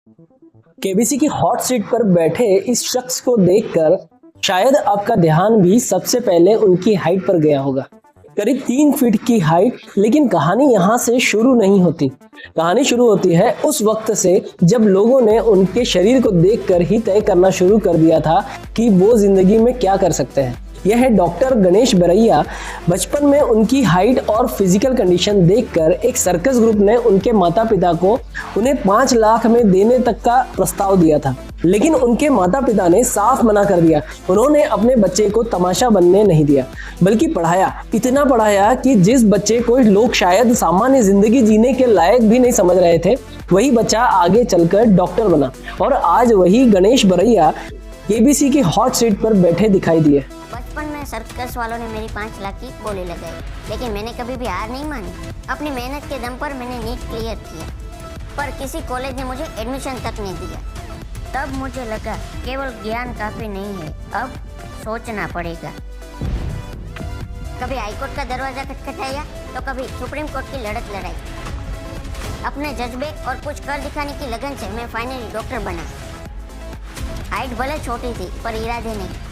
KBC की hot seat पर बैठे इस शख्स को देखकर शायद आपका ध्यान भी सबसे पहले उनकी हाइट पर गया होगा। करीब 3 फीट की हाइट। लेकिन कहानी यहाँ से शुरू नहीं होती। कहानी शुरू होती है उस वक्त से जब लोगों ने उनके शरीर को देखकर ही तय करना शुरू कर दिया था कि वो जिंदगी में क्या कर सकते हैं। यह है डॉक्टर गणेश बरैया। बचपन में उनकी हाइट और फिजिकल कंडीशन देखकर एक सर्कस ग्रुप ने उनके माता पिता को उन्हें 5 लाख में देने तक का प्रस्ताव दिया था, लेकिन उनके माता पिता ने साफ मना कर दिया। उन्होंने अपने बच्चे को तमाशा बनने नहीं दिया, बल्कि पढ़ाया। इतना पढ़ाया कि जिस बच्चे को लोग शायद सामान्य जिंदगी जीने के लायक भी नहीं समझ रहे थे, वही बच्चा आगे चलकर डॉक्टर बना। और आज वही गणेश बरैया केबीसी की हॉट सीट पर बैठे दिखाई दिए। बचपन में सर्कस वालों ने मेरी 5 लाख की बोली लगाई, लेकिन मैंने कभी भी हार नहीं मानी। अपनी मेहनत के दम पर मैंने नीट क्लियर किया, पर किसी कॉलेज ने मुझे एडमिशन तक नहीं दिया। तब मुझे लगा केवल ज्ञान काफ़ी नहीं है, अब सोचना पड़ेगा। कभी हाईकोर्ट का दरवाज़ा खटखटाया तो कभी सुप्रीम कोर्ट की लड़त लड़ाई। अपने जज्बे और कुछ कर दिखाने की लगन से मैं फाइनली डॉक्टर बना। हाइट भले छोटी थी, पर इरादे नहीं।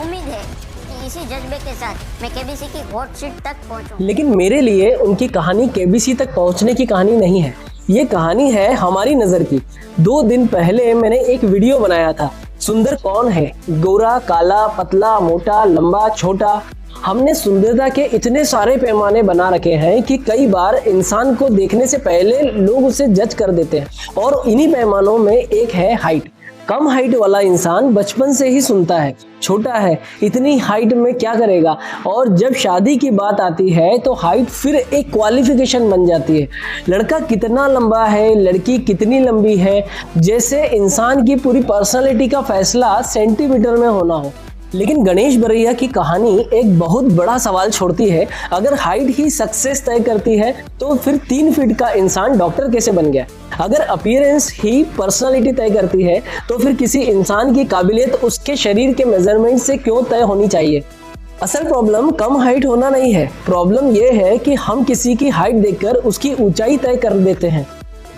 उम्मीद है कि इसी जज्बे के साथ मैं केबीसी की हॉट सीट तक पहुंचूं। लेकिन मेरे लिए उनकी कहानी केबीसी तक पहुंचने की कहानी नहीं है। ये कहानी है हमारी नज़र की। 2 दिन पहले मैंने एक वीडियो बनाया था, सुंदर कौन है, गोरा, काला, पतला, मोटा, लंबा, छोटा। हमने सुंदरता के इतने सारे पैमाने बना रखे हैं कि कई बार इंसान को देखने से पहले लोग उसे जज कर देते हैं। और इन्हीं पैमानों में एक है हाइट। कम हाइट वाला इंसान बचपन से ही सुनता है, छोटा है, इतनी हाइट में क्या करेगा। और जब शादी की बात आती है तो हाइट फिर एक क्वालिफिकेशन बन जाती है। लड़का कितना लंबा है, लड़की कितनी लंबी है, जैसे इंसान की पूरी पर्सनालिटी का फैसला सेंटीमीटर में होना हो। लेकिन गणेश बरैया की कहानी एक बहुत बड़ा सवाल छोड़ती है। अगर हाइट ही सक्सेस तय करती है तो फिर 3 फीट का इंसान डॉक्टर कैसे बन गया। अगर अपीयरेंस ही पर्सनालिटी तय करती है तो फिर किसी इंसान की काबिलियत उसके शरीर के मेजरमेंट से क्यों तय होनी चाहिए। असल प्रॉब्लम कम हाइट होना नहीं है। प्रॉब्लम यह है कि हम किसी की हाइट देखकर उसकी ऊंचाई तय कर देते हैं।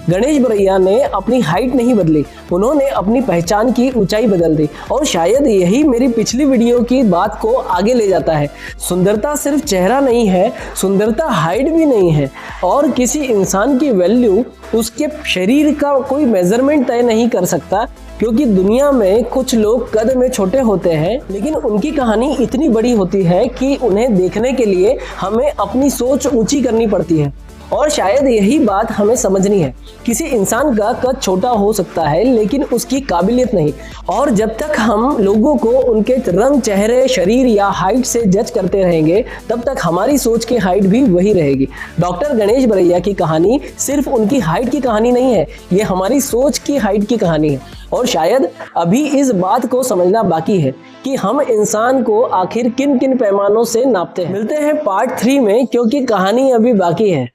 गणेश बरैया ने अपनी हाइट नहीं बदली, उन्होंने अपनी पहचान की ऊंचाई बदल दी। और शायद यही मेरी पिछली वीडियो की बात को आगे ले जाता है। सुंदरता सिर्फ चेहरा नहीं है, सुंदरता हाइट भी नहीं है। और किसी इंसान की वैल्यू उसके शरीर का कोई मेजरमेंट तय नहीं कर सकता, क्योंकि दुनिया में कुछ लोग कद में छोटे होते हैं, लेकिन उनकी कहानी इतनी बड़ी होती है कि उन्हें देखने के लिए हमें अपनी सोच ऊंची करनी पड़ती है। और शायद यही बात हमें समझनी है। किसी इंसान का कद छोटा हो सकता है, लेकिन उसकी काबिलियत नहीं। और जब तक हम लोगों को उनके रंग, चेहरे, शरीर या हाइट से जज करते रहेंगे, तब तक हमारी सोच की हाइट भी वही रहेगी। डॉक्टर गणेश बरैया की कहानी सिर्फ उनकी हाइट की कहानी नहीं है, ये हमारी सोच की हाइट की कहानी है। और शायद अभी इस बात को समझना बाकी है कि हम इंसान को आखिर किन किन पैमानों से नापते हैं। मिलते हैं पार्ट 3 में, क्योंकि कहानी अभी बाकी है।